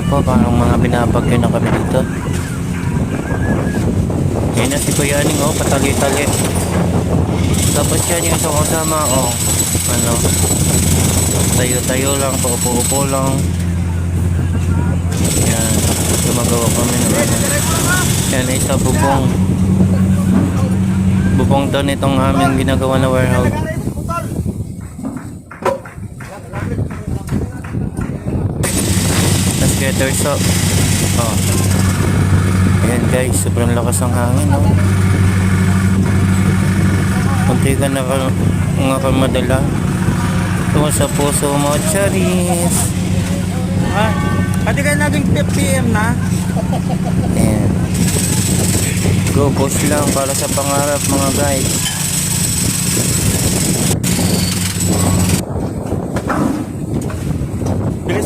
po, parang mga binabagyo na kami dito. Yan na si Kuya Aning, oh, patali-tali. Tapos yan yung isang kasama, oh, ano, tayo-tayo lang, paupo-upo lang. Yan, gumagawa kami ng ano. Yan, isa bubong. Bubong doon itong aming ginagawa na warehouse. Tapos together so, oh. Ayan guys, sobrang lakas ng hangin, oh. Kunti ka nga madala. Tungo sa puso mo, Charis. Ah, pati kayo naging 5 PM na? Ayan. Go push lang para sa pangarap mga guys.